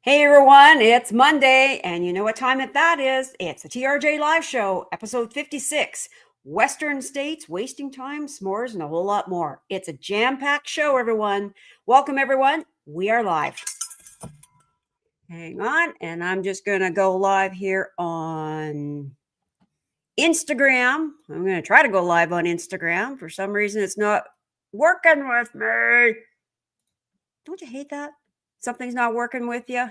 Hey everyone, it's Monday, and you know what time that is. It's the TRJ Live Show, episode 56. Western States, wasting time, s'mores, and a whole lot more. It's a jam-packed show, everyone. Welcome, everyone. We are live. Hang on, and I'm just going to go live here on Instagram. I'm going to try to go live on Instagram. For some reason, it's not working with me. Don't you hate that? Something's not working with you?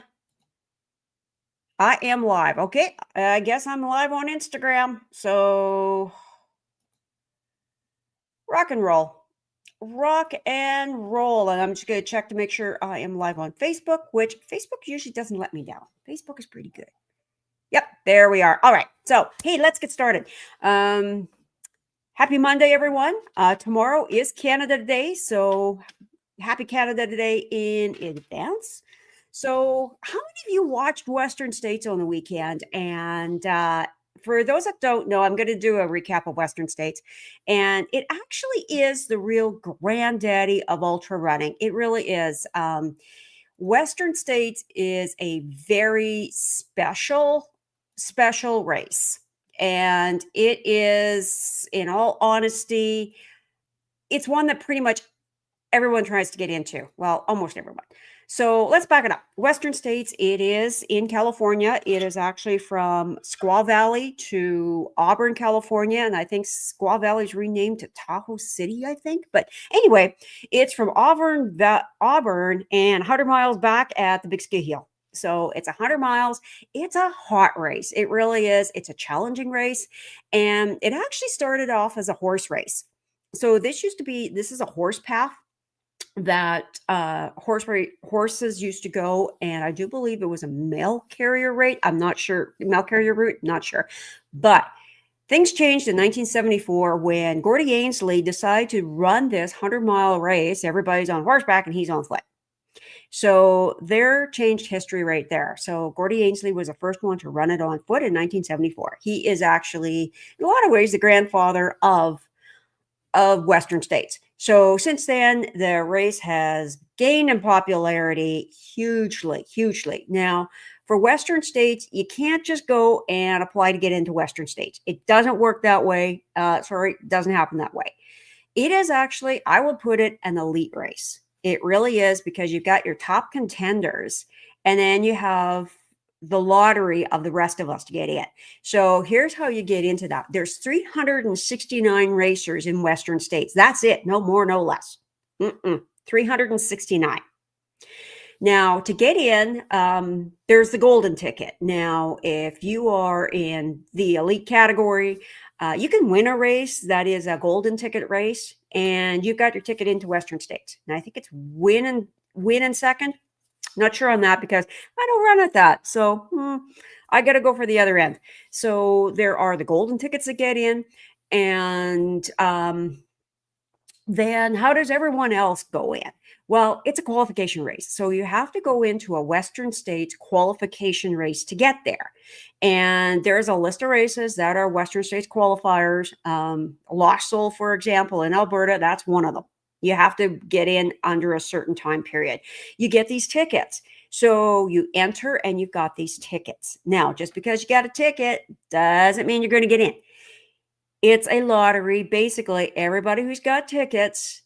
I am live. Okay. I guess I'm live on Instagram. So rock and roll. Rock and roll. And I'm just going to check to make sure I am live on Facebook, which Facebook usually doesn't let me down. Facebook is pretty good. Yep. There we are. All right. So, hey, let's get started. Happy Monday, everyone. Tomorrow is Canada Day. So happy Canada Day in advance. So, how many of you watched Western States on the weekend? And for those that don't know, I'm going to do a recap of Western States. And it actually is the real granddaddy of ultra running. It really is. Western States is a very special race. And it is, in all honesty, it's one that pretty much everyone tries to get into. Well, almost everyone. So let's back it up. Western States, it is in California. It is actually from Squaw Valley to Auburn, California. And I think Squaw Valley is renamed to Tahoe City, I think. But anyway, it's from Auburn and 100 miles back at the Big Ski Hill. So it's 100 miles. It's a hot race. It really is. It's a challenging race. And it actually started off as a horse race. So this is a horse path that horses used to go, and I do believe it was a mail carrier route. Not sure, but things changed in 1974 when Gordy Ainsleigh decided to run this 100-mile race. Everybody's on horseback and he's on foot. So there changed history right there. So Gordy Ainsleigh was the first one to run it on foot in 1974. He is actually, in a lot of ways, the grandfather of Western States. So since then, the race has gained in popularity hugely. Now, for Western States, you can't just go and apply to get into Western States. It doesn't work that way. It doesn't happen that way. It is actually, I would put it, an elite race. It really is, because you've got your top contenders, and then you have the lottery of the rest of us to get in. So here's how you get into that. There's 369 racers in Western States. That's it. No more, no less. 369. Now, to get in, there's the golden ticket. Now, if you are in the elite category, you can win a race that is a golden ticket race, and you've got your ticket into Western States. And I think it's win and second. Not sure on that because I don't run at that. So I got to go for the other end. So there are the golden tickets that get in. And then how does everyone else go in? Well, it's a qualification race. So you have to go into a Western States qualification race to get there. And there's a list of races that are Western States qualifiers. Lost Soul, for example, in Alberta, that's one of them. You have to get in under a certain time period. You get these tickets. So you enter and you've got these tickets. Now, just because you got a ticket doesn't mean you're going to get in. It's a lottery. Basically, everybody who's got tickets,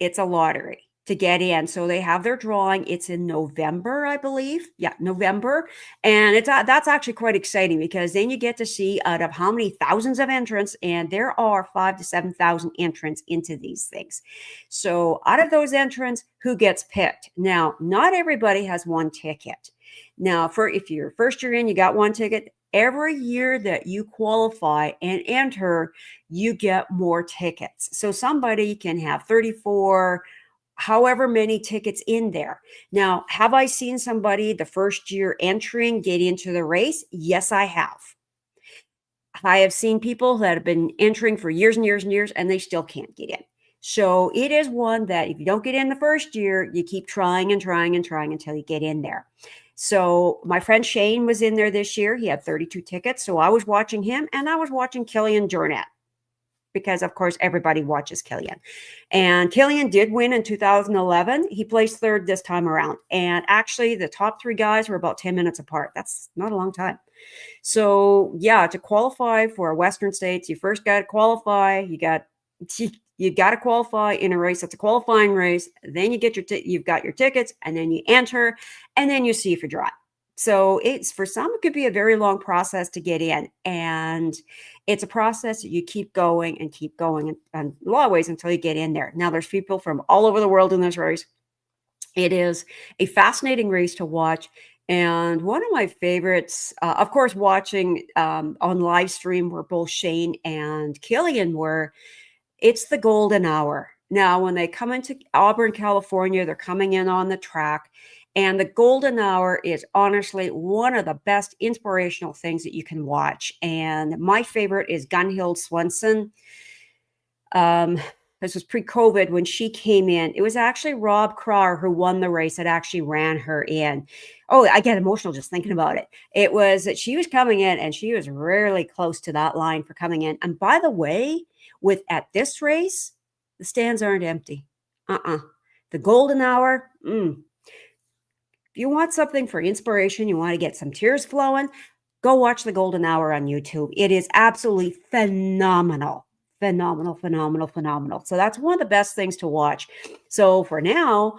it's a lottery to get in. So they have their drawing. It's in November, I believe. Yeah, November. And that's actually quite exciting, because then you get to see out of how many thousands of entrants, and there are 5,000 to 7,000 entrants into these things. So out of those entrants, who gets picked? Now, not everybody has one ticket. Now, if you're first year in, you got one ticket. Every year that you qualify and enter, you get more tickets. So somebody can have 34, however many tickets in there. Now, have I seen somebody the first year entering get into the race? Yes, I have. I have seen people that have been entering for years and years and years, and they still can't get in. So it is one that if you don't get in the first year, you keep trying until you get in there. So my friend Shane was in there this year. He had 32 tickets. So I was watching him, and I was watching Killian Jornet. because, of course, everybody watches Killian. And Killian did win in 2011. He placed third this time around. And actually, the top three guys were about 10 minutes apart. That's not a long time. So, yeah, to qualify for Western States, you first got to qualify. You got to qualify in a race. That's a qualifying race. Then you get you've got your tickets, and then you enter, and then you see if you drive. So it's, for some, it could be a very long process to get in, and it's a process that you keep going and keep going in a lot of ways until you get in there. Now, there's people from all over the world in this race. It is a fascinating race to watch. And one of my favorites, of course, watching on live stream where both Shane and Killian were, it's the golden hour. Now, when they come into Auburn, California, they're coming in on the track. And the golden hour is honestly one of the best inspirational things that you can watch. And my favorite is Gunhild Swenson. This was pre-COVID when she came in. It was actually Rob Craw who won the race that actually ran her in. Oh, I get emotional just thinking about it. It was that she was coming in and she was really close to that line for coming in. And by the way, at this race, the stands aren't empty. The golden hour, if you want something for inspiration, you want to get some tears flowing, go watch the golden hour on YouTube. It is absolutely phenomenal. Phenomenal. So that's one of the best things to watch. So for now,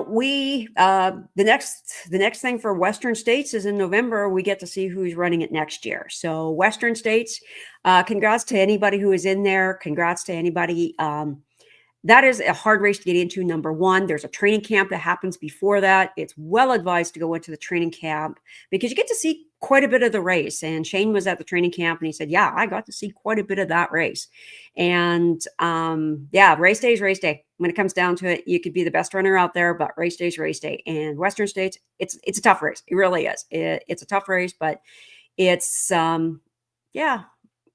we the next thing for Western States is in November. We get to see who's running it next year. So Western States, congrats to anybody who is in there. Congrats to anybody. That is a hard race to get into, number one. There's a training camp that happens before that. It's well advised to go into the training camp because you get to see quite a bit of the race. And Shane was at the training camp and he said, yeah, I got to see quite a bit of that race. And yeah, race day is race day. When it comes down to it, you could be the best runner out there, but race day is race day. And Western States, it's a tough race. It really is. It's a tough race, but it's, yeah,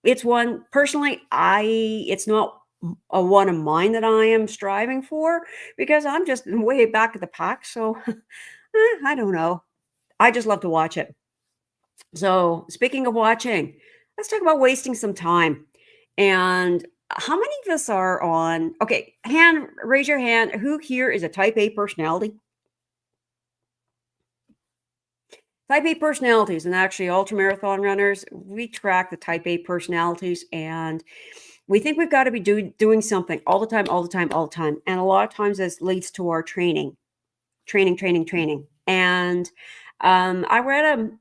it's one, personally, it's not a one of mine that I am striving for because I'm just way back at the pack. So I don't know. I just love to watch it. So speaking of watching, let's talk about wasting some time. And how many of us are on, okay, raise your hand. Who here is a type A personality? Type A personalities, and actually ultramarathon runners, we track the type A personalities and we think we've got to be doing something all the time. And a lot of times this leads to our training. And I read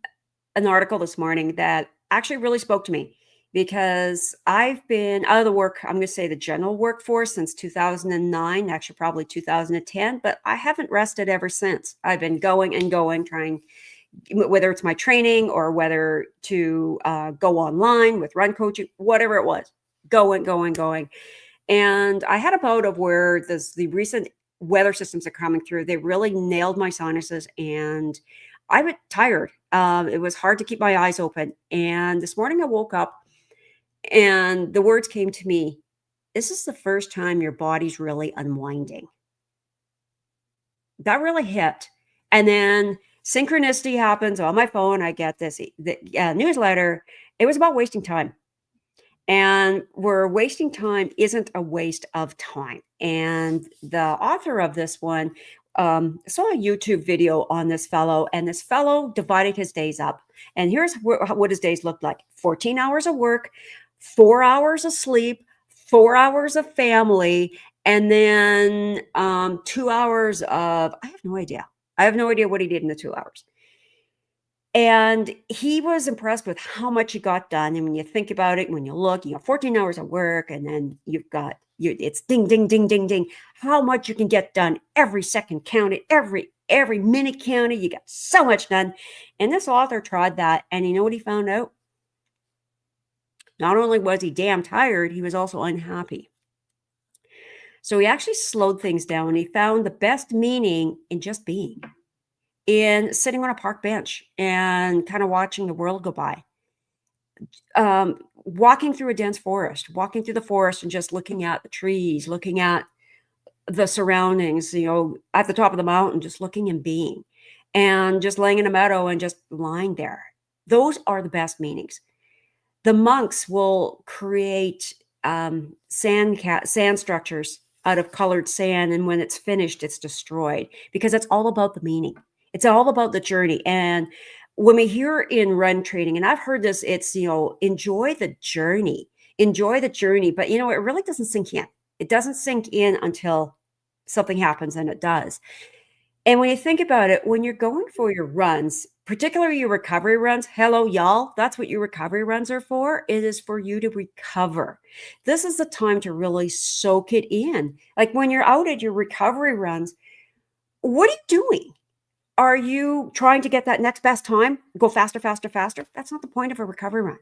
an article this morning that actually really spoke to me because I've been out of I'm going to say the general workforce since 2009, actually probably 2010, but I haven't rested ever since. I've been going and going, trying, whether it's my training or whether to go online with run coaching, whatever it was. Going. And I had a bout of where the recent weather systems are coming through. They really nailed my sinuses and I was tired. It was hard to keep my eyes open. And this morning I woke up and the words came to me, this is the first time your body's really unwinding. That really hit. And then synchronicity happens on my phone. I get this newsletter. It was about wasting time. And where wasting time isn't a waste of time. And the author of this one saw a YouTube video on this fellow, and this fellow divided his days up. And here's what his days looked like: 14 hours of work, 4 hours of sleep, 4 hours of family, and then 2 hours of, I have no idea. I have no idea what he did in the 2 hours. And he was impressed with how much he got done. And when you think about it, when you look, 14 hours of work, and then you've got, it's ding, ding, ding, ding, ding, how much you can get done. Every second counted, every minute counted. You got so much done. And this author tried that. And you know what he found out? Not only was he damn tired, he was also unhappy. So he actually slowed things down. He found the best meaning in just being. In sitting on a park bench and kind of watching the world go by, walking through a dense forest, walking through the forest and just looking at the trees, looking at the surroundings, at the top of the mountain, just looking and being, and just laying in a meadow and just lying there. Those are the best meanings. The monks will create sand structures out of colored sand, and when it's finished, it's destroyed because it's all about the meaning. It's all about the journey. And when we hear in run training, and I've heard this, it's enjoy the journey, enjoy the journey. But it really doesn't sink in. It doesn't sink in until something happens, and it does. And when you think about it, when you're going for your runs, particularly your recovery runs, hello, y'all, that's what your recovery runs are for. It is for you to recover. This is the time to really soak it in. Like when you're out at your recovery runs, what are you doing? Are you trying to get that next best time? Go faster, faster, faster? That's not the point of a recovery run.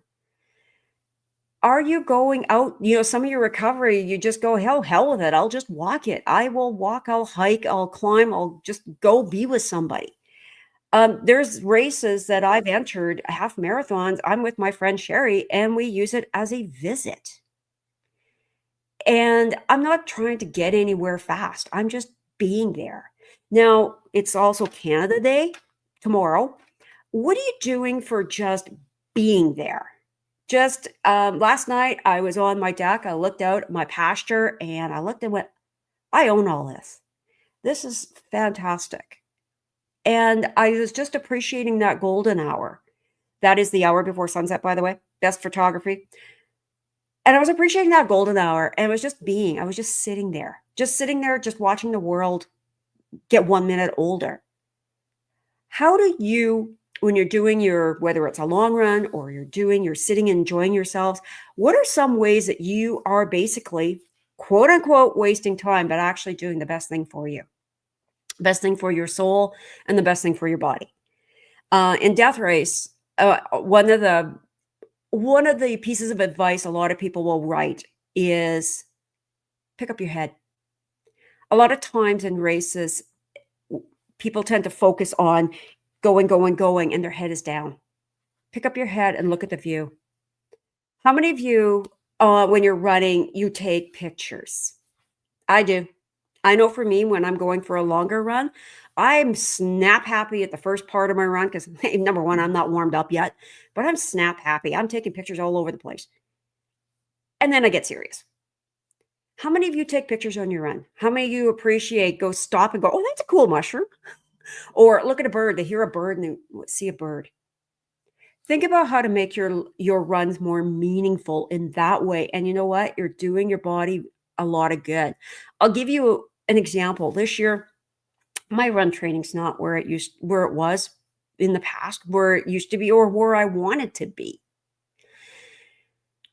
Are you going out, some of your recovery, you just go, hell with it. I'll just walk it. I will walk, I'll hike, I'll climb, I'll just go be with somebody. There's races that I've entered, half marathons. I'm with my friend Sherry, and we use it as a visit. And I'm not trying to get anywhere fast. I'm just being there. Now, it's also Canada Day tomorrow. What are you doing for just being there? Just last night, I was on my deck. I looked out at my pasture and I looked and went, I own all this. This is fantastic. And I was just appreciating that golden hour. That is the hour before sunset, by the way. Best photography. And I was appreciating that golden hour. And it was just I was just sitting there, just watching the world get 1 minute older. How do you, when you're doing whether it's a long run or you're sitting and enjoying yourselves, what are some ways that you are basically, quote unquote, wasting time, but actually doing the best thing for you? Best thing for your soul and the best thing for your body. In Death Race, one of the pieces of advice a lot of people will write is pick up your head. A lot of times in races, people tend to focus on going, and their head is down. Pick up your head and look at the view. How many of you, when you're running, you take pictures? I do. I know for me, when I'm going for a longer run, I'm snap happy at the first part of my run because, number one, I'm not warmed up yet, but I'm snap happy. I'm taking pictures all over the place. And then I get serious. How many of you take pictures on your run? How many of you go stop and go, oh, that's a cool mushroom? Or look at a bird. They hear a bird and they see a bird. Think about how to make your runs more meaningful in that way. And you know what? You're doing your body a lot of good. I'll give you an example. This year, my run training's not where it was in the past, where it used to be, or where I wanted to be.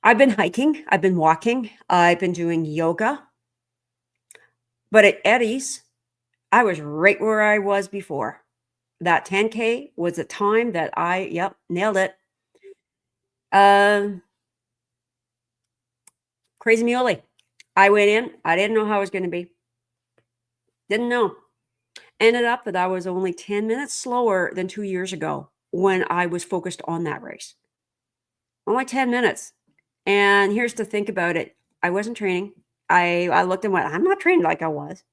I've been hiking, I've been walking, I've been doing yoga. But at Eddie's, I was right where I was before. That 10K was a time that nailed it. Crazy muley. I went in. I didn't know how I was going to be. Didn't know. Ended up that I was only 10 minutes slower than 2 years ago when I was focused on that race. Only 10 minutes. And here's to think about it. I wasn't training. I looked and went, I'm not trained like I was.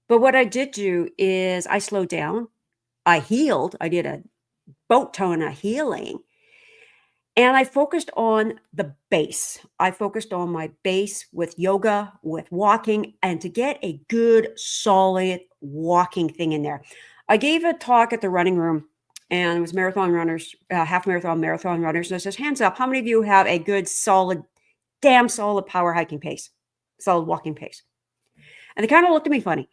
But what I did do is I slowed down. I healed. I did a boat ton of healing. And I focused on the base. I focused on my base with yoga, with walking, and to get a good, solid walking thing in there. I gave a talk at the running room, and it was marathon runners, half marathon runners. And it says, hands up, how many of you have a good, solid, damn solid power hiking pace, solid walking pace? And they kind of looked at me funny.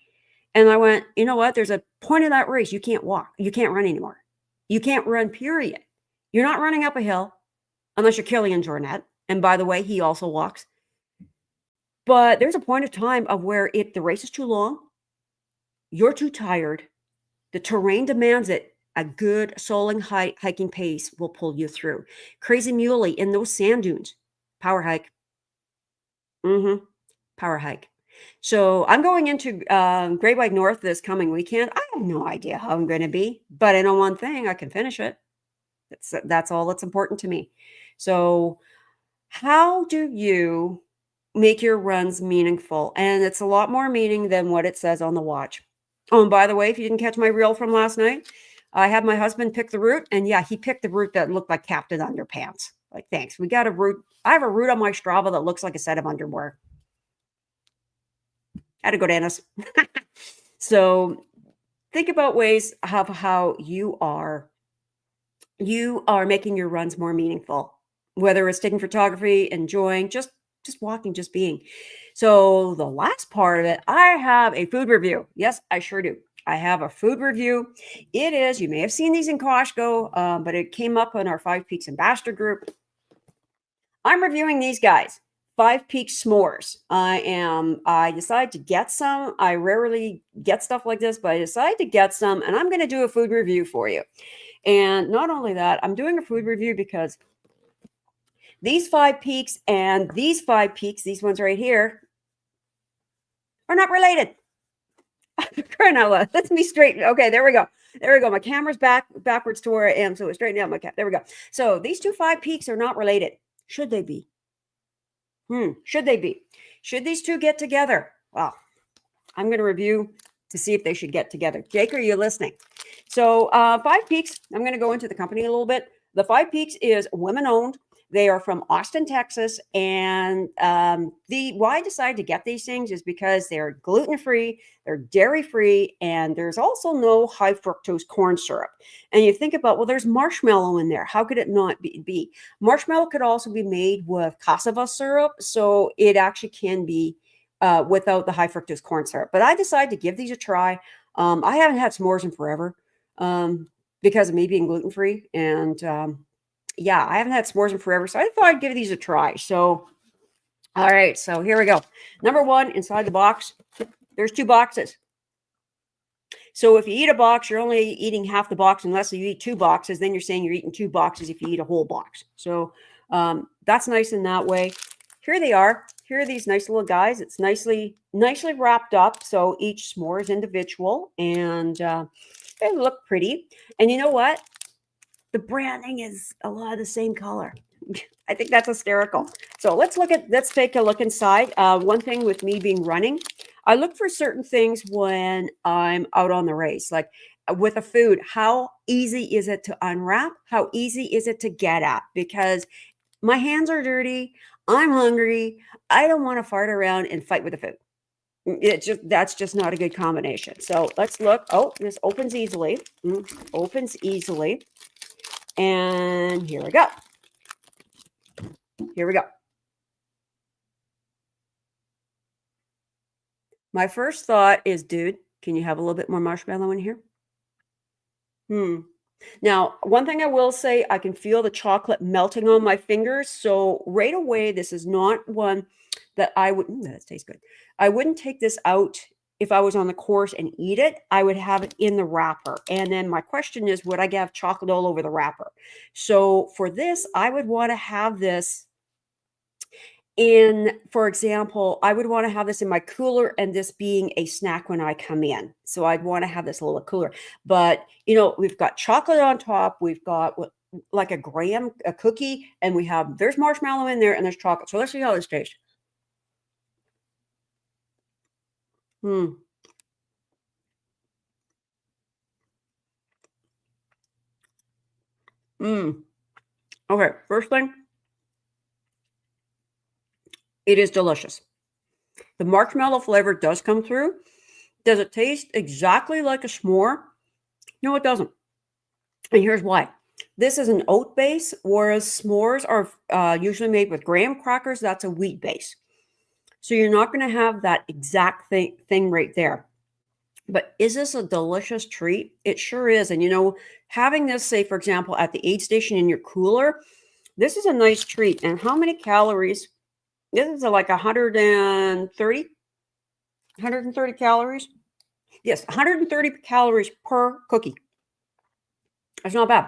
And I went, you know what? There's a point in that race. You can't walk. You can't run anymore. You can't run, period. You're not running up a hill. Unless you're Killian Jornet. And by the way, he also walks. But there's a point of time of where if the race is too long, you're too tired, the terrain demands it, a good solid hiking pace will pull you through. Crazy muley in those sand dunes. Power hike. Power hike. So I'm going into Great White North this coming weekend. I have no idea how I'm going to be. But I know one thing, I can finish it. That's all that's important to me. So how do you make your runs meaningful? And it's a lot more meaning than what it says on the watch. Oh, and by the way, if you didn't catch my reel from last night, I had my husband pick the route. And yeah, he picked the route that looked like Captain Underpants. Like, thanks. We got a root. I have a root on my Strava that looks like a set of underwear. Had to go, Dennis. So think about ways of how you are making your runs more meaningful, whether it's taking photography, enjoying, just walking, just being. So the last part of it, I have a food review. Yes, I sure do. I have a food review. It is, you may have seen these in Costco, but it came up in our Five Peaks Ambassador group. I'm reviewing these guys. Five Peaks S'mores. I decided to get some. I rarely get stuff like this, but I decided to get some, and I'm going to do a food review for you. And not only that, I'm doing a food review because these Five Peaks and these Five Peaks, these ones right here, are not related. Let's be straight. Okay, there we go. There we go. My camera's backwards to where I am, so it's straightened out my cap. There we go. So these two Five Peaks are not related. Should they be? Should they be? Should these two get together? Well, I'm going to review to see if they should get together. Jake, are you listening? So Five Peaks, I'm going to go into the company a little bit. The Five Peaks is women-owned. They are from Austin, Texas. And why I decided to get these things is because they're gluten-free, they're dairy-free, and there's also no high-fructose corn syrup. And you think about, well, there's marshmallow in there. How could it not be? Marshmallow could also be made with cassava syrup, so it actually can be without the high-fructose corn syrup. But I decided to give these a try. I haven't had s'mores in forever because of me being gluten-free. And yeah, I haven't had s'mores in forever, so I thought I'd give these a try. So, all right, so here we go. Number one, inside the box, there's two boxes. So if you eat a box, you're only eating half the box unless you eat two boxes. Then you're saying you're eating two boxes if you eat a whole box. So that's nice in that way. Here they are. Here are these nice little guys. It's nicely wrapped up. So each s'more is individual, and they look pretty. And you know what? The branding is a lot of the same color. I think that's hysterical. So let's take a look inside. One thing with me being running, I look for certain things when I'm out on the race, like with a food. How easy is it to unwrap? How easy is it to get at? Because my hands are dirty. I'm hungry. I don't want to fart around and fight with the food. That's just not a good combination. So let's look. Oh, this opens easily. Opens easily. And here we go. Here we go. My first thought is, dude, can you have a little bit more marshmallow in here? Now, one thing I will say, I can feel the chocolate melting on my fingers. So right away, this is not one that I would, that tastes good. I wouldn't take this out if I was on the course and eat it. I would have it in the wrapper. And then my question is, would I have chocolate all over the wrapper? So for this, I would want to have this in, for example, I would want to have this in my cooler and this being a snack when I come in. So I'd want to have this a little cooler. But, you know, we've got chocolate on top. We've got like a graham, a cookie, and there's marshmallow in there and there's chocolate. So let's see how this tastes. Okay, first thing, it is delicious. The marshmallow flavor does come through. Does it taste exactly like a s'more? No, it doesn't. And here's why. This is an oat base, whereas s'mores are usually made with graham crackers. That's a wheat base. So you're not going to have that exact thing right there. But is this a delicious treat? It sure is. And, you know, having this, say, for example, at the aid station in your cooler, this is a nice treat. And how many calories? This is like 130 calories. Yes, 130 calories per cookie. That's not bad.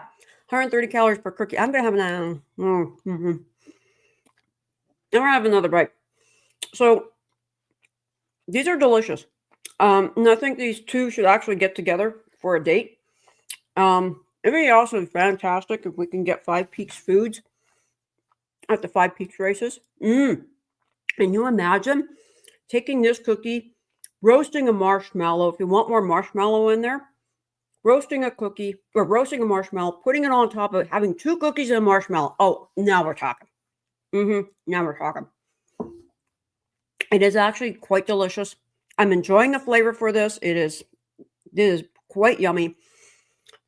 130 calories per cookie. I'm going to have I'm going to have another bite. So these are delicious. And I think these two should actually get together for a date. It would be also fantastic if we can get Five Peaks foods at the Five Peaks races. Can you imagine taking this cookie, roasting a marshmallow? If you want more marshmallow in there, roasting a cookie or roasting a marshmallow, putting it on top of it, having 2 cookies and a marshmallow. Oh, now we're talking. Now we're talking. It is actually quite delicious. I'm enjoying the flavor for this. It is quite yummy.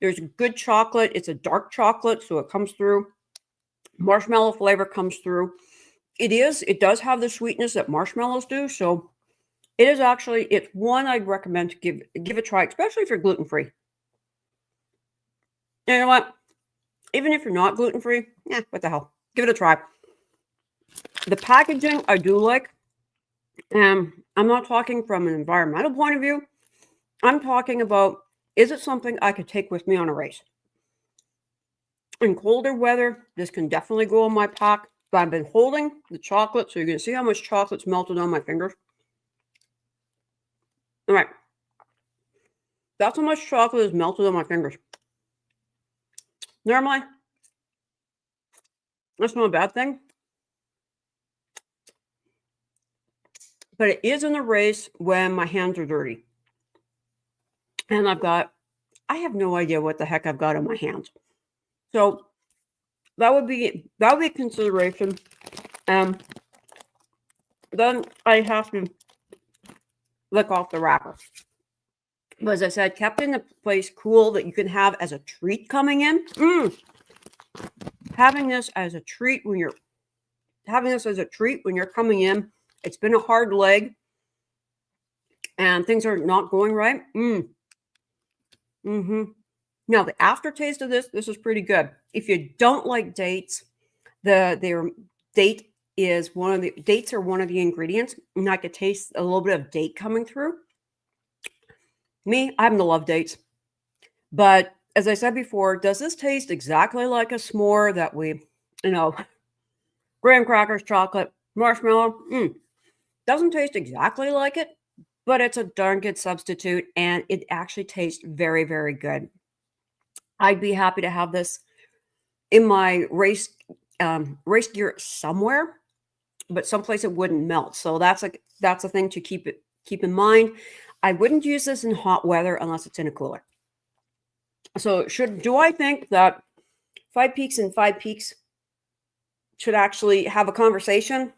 There's good chocolate. It's a dark chocolate, so it comes through. Marshmallow flavor comes through. It does have the sweetness that marshmallows do, so it's one I'd recommend to give a try, especially if you're gluten-free. You know what? Even if you're not gluten-free, what the hell? Give it a try. The packaging I do like. I'm not talking from an environmental point of view. I'm talking about, is it something I could take with me on a race? In colder weather, this can definitely go in my pack. But I've been holding the chocolate, so you're going to see how much chocolate's melted on my fingers. All right. That's how much chocolate is melted on my fingers. Normally, that's not a bad thing. But it is in a race when my hands are dirty. And I have no idea what the heck I've got on my hands. So that would be a consideration. Then I have to lick off the wrapper. But as I said, kept in a place cool that you can have as a treat coming in. Having this as a treat when you're coming in. It's been a hard leg and things are not going right. Now the aftertaste of this is pretty good. If you don't like dates, dates are one of the ingredients, and I could taste a little bit of date coming through. Me, I happen to love dates. But as I said before, does this taste exactly like a s'more that graham crackers, chocolate, marshmallow? Doesn't taste exactly like it, but it's a darn good substitute, and it actually tastes very, very good. I'd be happy to have this in my race gear somewhere, but someplace it wouldn't melt. So that's a thing to keep in mind. I wouldn't use this in hot weather unless it's in a cooler. So do I think that Five Peaks and Five Peaks should actually have a conversation?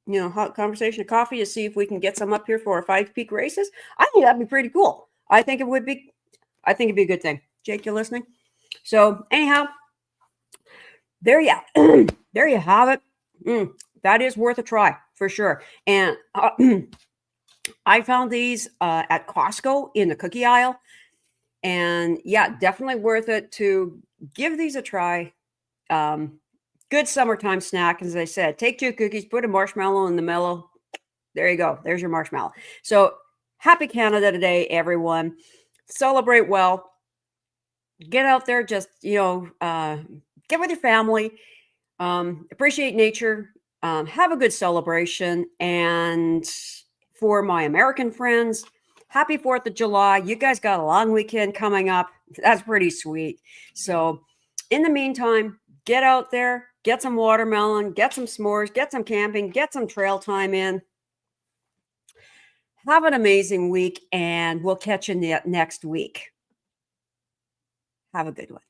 Hot conversation of coffee to see if we can get some up here for our 5 peak races. I think that'd be pretty cool. I think it'd be a good thing. Jake, you listening? So anyhow, there you have it. That is worth a try for sure. And I found these at Costco in the cookie aisle. And yeah, definitely worth it to give these a try. Good summertime snack. As I said, take 2 cookies, put a marshmallow in the middle. There you go. There's your marshmallow. So happy Canada Day, everyone. Celebrate well. Get out there. Just, get with your family. Appreciate nature. Have a good celebration. And for my American friends, happy 4th of July. You guys got a long weekend coming up. That's pretty sweet. So in the meantime, get out there, get some watermelon, get some s'mores, get some camping, get some trail time in. Have an amazing week, and we'll catch you next week. Have a good one.